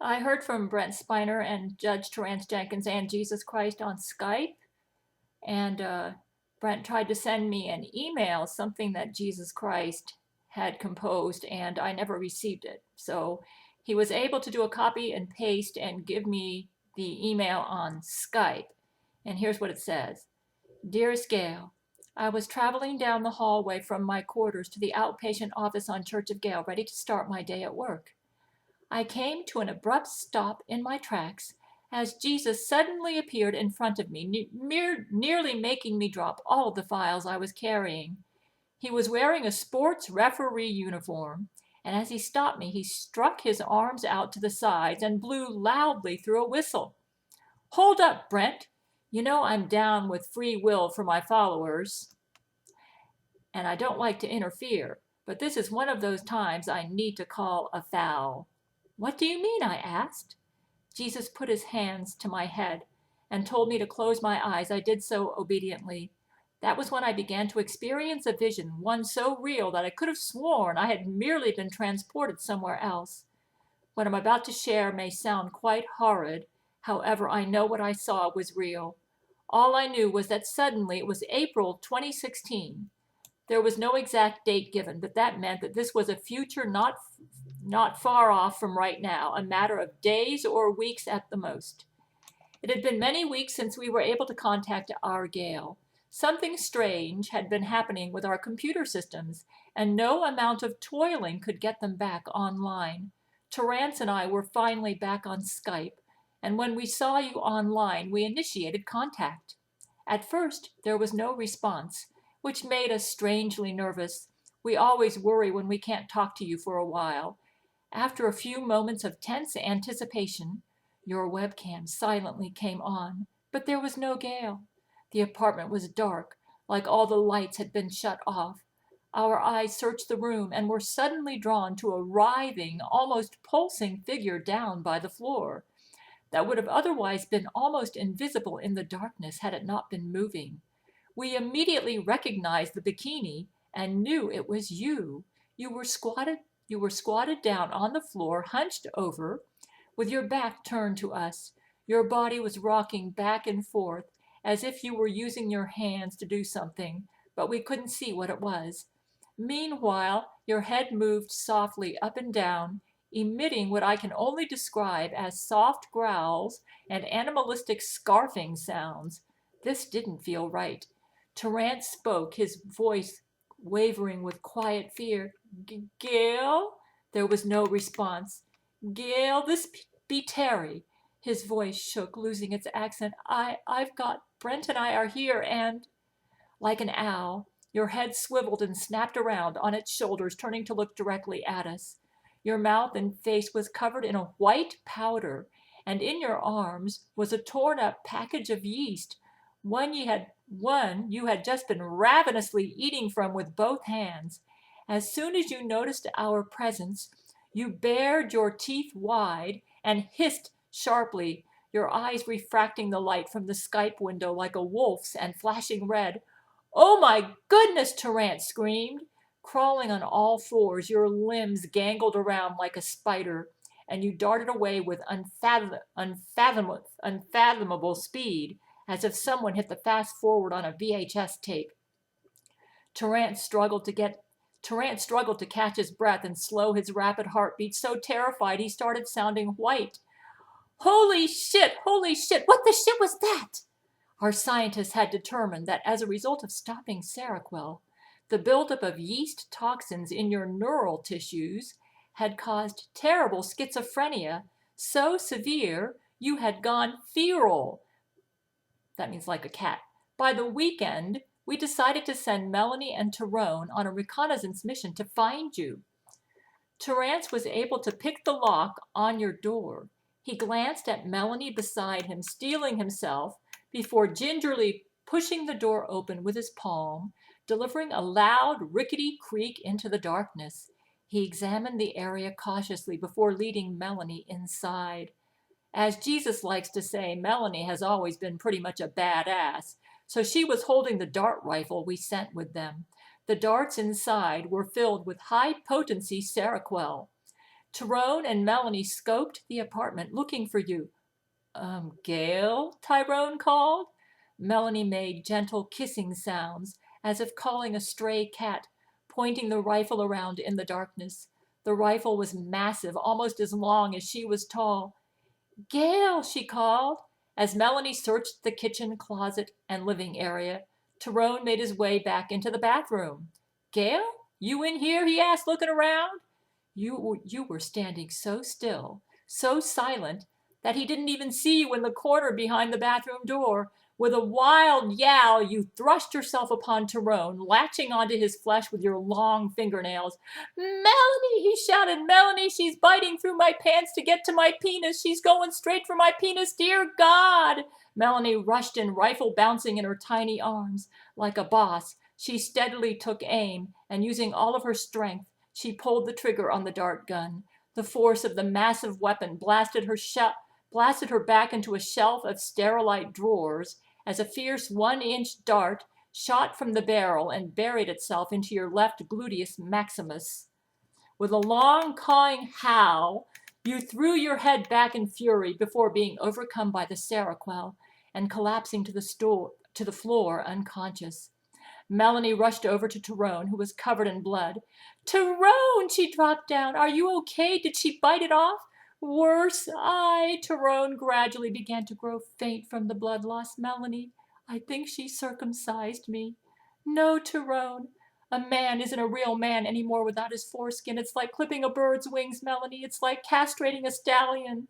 I heard from Brent Spiner and Judge Terrance Jenkins and Jesus Christ on Skype, and Brent tried to send me an email, something that Jesus Christ had composed, and I never received it. So he was able to do a copy and paste and give me the email on Skype. And here's what it says. Dearest Gail, I was traveling down the hallway from my quarters to the outpatient office on Church of Gail, ready to start my day at work. I came to an abrupt stop in my tracks as Jesus suddenly appeared in front of me, nearly making me drop all of the files I was carrying. He was wearing a sports referee uniform, and as he stopped me, he struck his arms out to the sides and blew loudly through a whistle. Hold up, Brent. You know I'm down with free will for my followers, and I don't like to interfere, but this is one of those times I need to call a foul. What do you mean? I asked. Jesus put his hands to my head and told me to close my eyes. I did so obediently. That was when I began to experience a vision, one so real that I could have sworn I had merely been transported somewhere else. What I'm about to share may sound quite horrid. However, I know what I saw was real. All I knew was that suddenly it was April 2016. There was no exact date given, but that meant that this was a future not far off from right now, a matter of days or weeks at the most. It had been many weeks since we were able to contact our GAIL. Something strange had been happening with our computer systems, and no amount of toiling could get them back online. Terrance and I were finally back on Skype, and when we saw you online, we initiated contact. At first, there was no response, which made us strangely nervous. We always worry when we can't talk to you for a while. After a few moments of tense anticipation, your webcam silently came on, but there was no GAIL. The apartment was dark, like all the lights had been shut off. Our eyes searched the room and were suddenly drawn to a writhing, almost pulsing figure down by the floor that would have otherwise been almost invisible in the darkness had it not been moving. We immediately recognized the bikini and knew it was you. You were squatted down on the floor, hunched over, with your back turned to us. Your body was rocking back and forth as if you were using your hands to do something, but we couldn't see what it was. Meanwhile, your head moved softly up and down, emitting what I can only describe as soft growls and animalistic scarfing sounds. This didn't feel right. Terrance spoke, his voice wavering with quiet fear. Gail? There was no response. Gail, this be Terry. His voice shook, losing its accent. I've got, Brent and I are here, and like an owl, your head swiveled and snapped around on its shoulders, turning to look directly at us. Your mouth and face was covered in a white powder, and in your arms was a torn-up package of yeast, one you had just been ravenously eating from with both hands. As soon as you noticed our presence, you bared your teeth wide and hissed sharply, your eyes refracting the light from the Skype window like a wolf's and flashing red. Oh my goodness, Terrance screamed. Crawling on all fours, your limbs gangled around like a spider, and you darted away with unfathomable speed, as if someone hit the fast forward on a VHS tape. Terrance struggled to catch his breath and slow his rapid heartbeat, so terrified he started sounding white. Holy shit, what the shit was that? Our scientists had determined that as a result of stopping Seroquel, the buildup of yeast toxins in your neural tissues had caused terrible schizophrenia, so severe you had gone feral. That means like a cat. By the weekend, we decided to send Melanie and Tyrone on a reconnaissance mission to find you. Terrance was able to pick the lock on your door. He glanced at Melanie beside him, steeling himself, before gingerly pushing the door open with his palm, delivering a loud, rickety creak into the darkness. He examined the area cautiously before leading Melanie inside. As Jesus likes to say, Melanie has always been pretty much a badass, so she was holding the dart rifle we sent with them. The darts inside were filled with high-potency Seroquel. Tyrone and Melanie scoped the apartment looking for you. Gail? Tyrone called. Melanie made gentle kissing sounds, as if calling a stray cat, pointing the rifle around in the darkness. The rifle was massive, almost as long as she was tall. Gail, she called. As Melanie searched the kitchen, closet, and living area, Tyrone made his way back into the bathroom. Gail, you in here? He asked, looking around. You were standing so still, so silent, that he didn't even see you in the corner behind the bathroom door. With a wild yowl, you thrust yourself upon Tyrone, latching onto his flesh with your long fingernails. Melanie, he shouted, Melanie, she's biting through my pants to get to my penis. She's going straight for my penis, dear God. Melanie rushed in, rifle bouncing in her tiny arms. Like a boss, she steadily took aim, and using all of her strength, she pulled the trigger on the dart gun. The force of the massive weapon blasted her back into a shelf of sterilite drawers as a fierce 1-inch dart shot from the barrel and buried itself into your left gluteus maximus. With a long, cawing howl, you threw your head back in fury before being overcome by the Seroquel and collapsing to the floor unconscious. Melanie rushed over to Tyrone, who was covered in blood. Tyrone, she dropped down. Are you okay? Did she bite it off? Worse, Tyrone gradually began to grow faint from the blood loss. Melanie, I think she circumcised me. No, Tyrone. A man isn't a real man anymore without his foreskin. It's like clipping a bird's wings, Melanie. It's like castrating a stallion.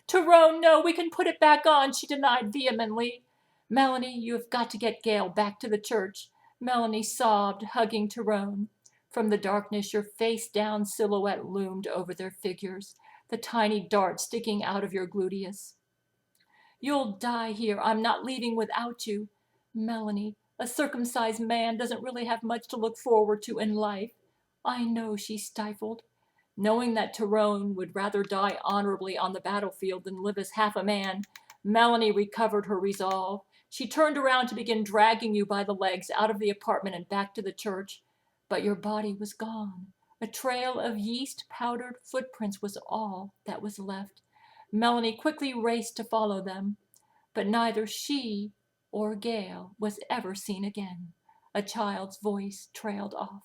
Tyrone, no, we can put it back on, she denied vehemently. Melanie, you have got to get Gail back to the church. Melanie sobbed, hugging Tyrone. From the darkness, your face-down silhouette loomed over their figures, the tiny dart sticking out of your gluteus. You'll die here. I'm not leaving without you. Melanie, a circumcised man doesn't really have much to look forward to in life. I know, she stifled. Knowing that Tyrone would rather die honorably on the battlefield than live as half a man, Melanie recovered her resolve. She turned around to begin dragging you by the legs out of the apartment and back to the church. But your body was gone. A trail of yeast-powdered footprints was all that was left. Melanie quickly raced to follow them, but neither she or Gail was ever seen again. A child's voice trailed off.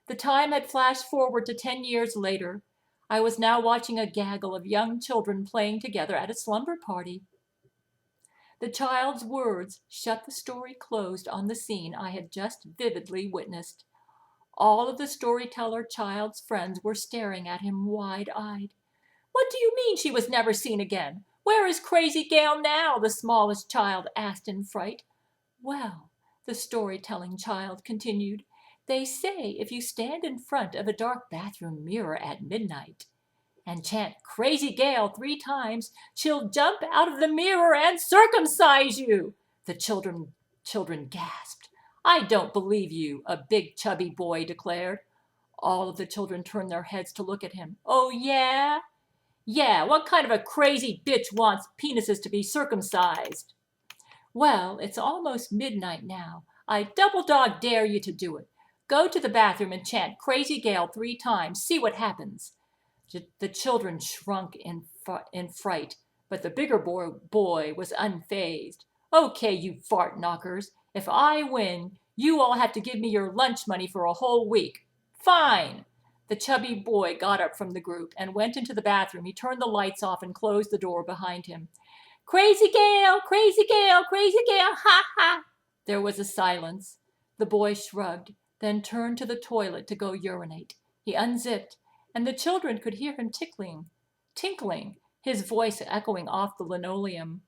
The time had flashed forward to 10 years later. I was now watching a gaggle of young children playing together at a slumber party. The child's words shut the story closed on the scene I had just vividly witnessed. All of the storyteller child's friends were staring at him wide-eyed. What do you mean she was never seen again? Where is crazy Gail now? The smallest child asked in fright. Well, the storytelling child continued, they say if you stand in front of a dark bathroom mirror at midnight and chant Crazy Gail 3 times, she'll jump out of the mirror and circumcise you. The children gasped. I don't believe you, a big chubby boy declared. All of the children turned their heads to look at him. Oh, yeah? Yeah, what kind of a crazy bitch wants penises to be circumcised? Well, it's almost midnight now. I double dog dare you to do it. Go to the bathroom and chant Crazy Gail 3 times. See what happens. The children shrunk in fright, but the bigger boy was unfazed. Okay, you fart knockers. If I win, you all have to give me your lunch money for a whole week. Fine. The chubby boy got up from the group and went into the bathroom. He turned the lights off and closed the door behind him. Crazy Gail, crazy Gail, crazy Gail, ha ha. There was a silence. The boy shrugged, then turned to the toilet to go urinate. He unzipped, and the children could hear him tinkling, his voice echoing off the linoleum.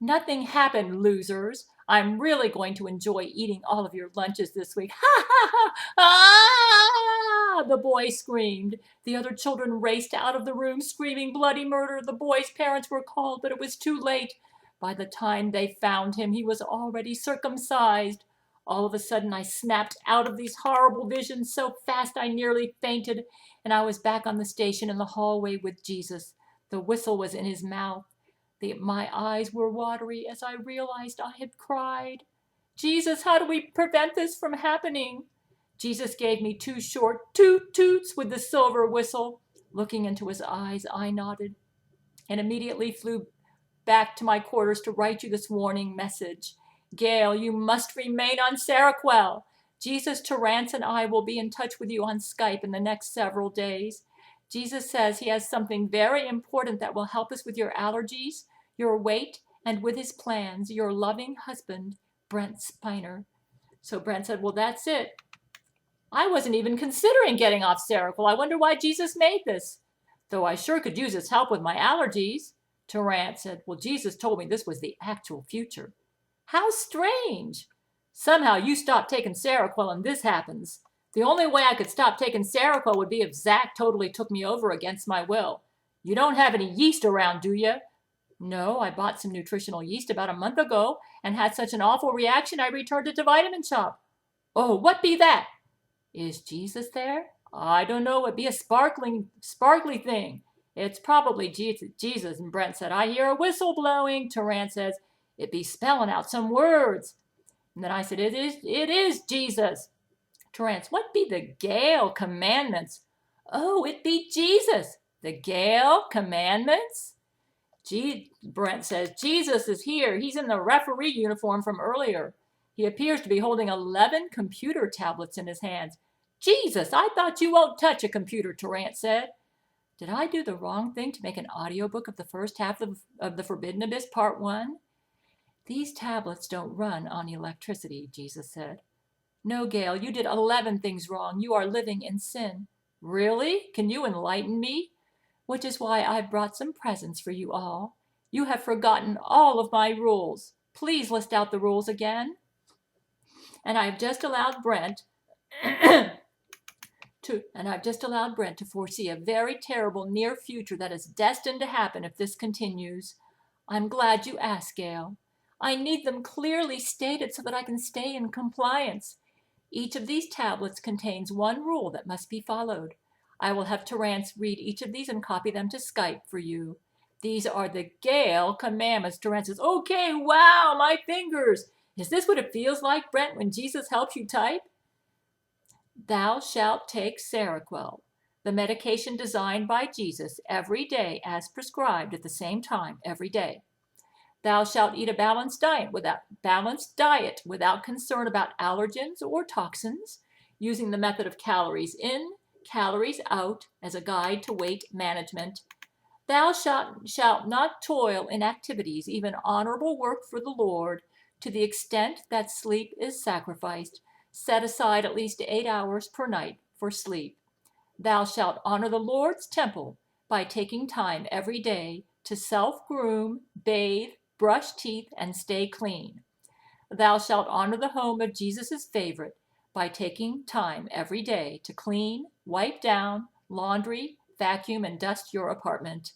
Nothing happened, losers. I'm really going to enjoy eating all of your lunches this week. Ha ha ha! Ah! The boy screamed. The other children raced out of the room screaming bloody murder. The boy's parents were called, but it was too late. By the time they found him, he was already circumcised. All of a sudden, I snapped out of these horrible visions so fast I nearly fainted, and I was back on the station in the hallway with Jesus. The whistle was in his mouth. My eyes were watery as I realized I had cried. Jesus, how do we prevent this from happening? Jesus gave me 2 short toot-toots with the silver whistle. Looking into his eyes, I nodded and immediately flew back to my quarters to write you this warning message. Gail, you must remain on Seroquel. Jesus, Terrance, and I will be in touch with you on Skype in the next several days. Jesus says he has something very important that will help us with your allergies, your weight, and with his plans. Your loving husband, Brent Spiner. So Brent said, well, that's it. I wasn't even considering getting off Seroquel. I wonder why Jesus made this. Though I sure could use his help with my allergies. Terrance said, well, Jesus told me this was the actual future. How strange. Somehow you stop taking Seroquel and this happens. The only way I could stop taking Seroquel would be if Zach totally took me over against my will. You don't have any yeast around, do you? No, I bought some nutritional yeast about a month ago and had such an awful reaction I returned it to Vitamin Shop. Oh, what be that? Is Jesus there? I don't know. It'd be a sparkly thing. It's probably Jesus. And Brent said, I hear a whistle blowing. Terrance says, it be spelling out some words. And then I said, it is Jesus. Terrance, what be the GAIL commandments? Oh, it be Jesus. The GAIL commandments? Brent says, Jesus is here. He's in the referee uniform from earlier. He appears to be holding 11 computer tablets in his hands. Jesus, I thought you won't touch a computer, Terrance said. Did I do the wrong thing to make an audiobook of the first half of The Forbidden Abyss, Part 1? These tablets don't run on electricity, Jesus said. No, Gail, you did 11 things wrong. You are living in sin. Really? Can you enlighten me? Which is why I've brought some presents for you all. You have forgotten all of my rules. Please list out the rules again. And I've just allowed Brent to foresee a very terrible near future that is destined to happen if this continues. I'm glad you asked, Gail. I need them clearly stated so that I can stay in compliance. Each of these tablets contains one rule that must be followed. I will have Terrance read each of these and copy them to Skype for you. These are the GAIL commandments. Terrance says, okay, wow, my fingers. Is this what it feels like, Brent, when Jesus helps you type? Thou shalt take Seroquel, the medication designed by Jesus, every day as prescribed at the same time every day. Thou shalt eat a balanced diet without concern about allergens or toxins, using the method of calories in, calories out as a guide to weight management. Thou shalt not toil in activities, even honorable work for the Lord, to the extent that sleep is sacrificed. Set aside at least 8 hours per night for sleep. Thou shalt honor the Lord's temple by taking time every day to self-groom, bathe, brush teeth, and stay clean. Thou shalt honor the home of Jesus' favorite by taking time every day to clean, wipe down, laundry, vacuum, and dust your apartment.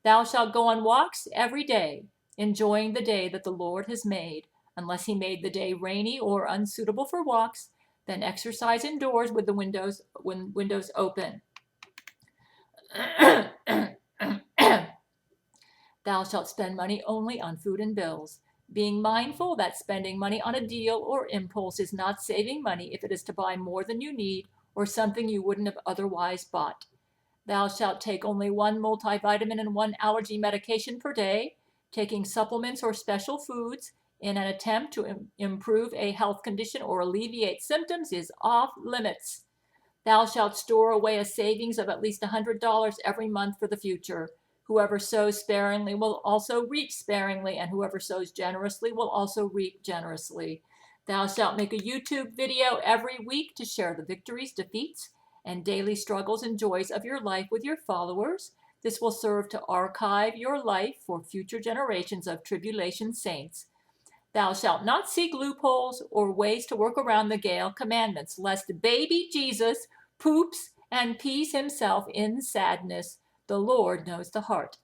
Thou shalt go on walks every day, enjoying the day that the Lord has made. Unless he made the day rainy or unsuitable for walks, then exercise indoors with the windows open. Thou shalt spend money only on food and bills, being mindful that spending money on a deal or impulse is not saving money if it is to buy more than you need or something you wouldn't have otherwise bought. Thou shalt take only one multivitamin and one allergy medication per day, taking supplements or special foods in an attempt to improve a health condition or alleviate symptoms is off limits. Thou shalt store away a savings of at least $100 every month for the future. Whoever sows sparingly will also reap sparingly, and whoever sows generously will also reap generously. Thou shalt make a YouTube video every week to share the victories, defeats, and daily struggles and joys of your life with your followers. This will serve to archive your life for future generations of tribulation saints. Thou shalt not seek loopholes or ways to work around the GAIL commandments, lest baby Jesus poops and pees himself in sadness. The Lord knows the heart.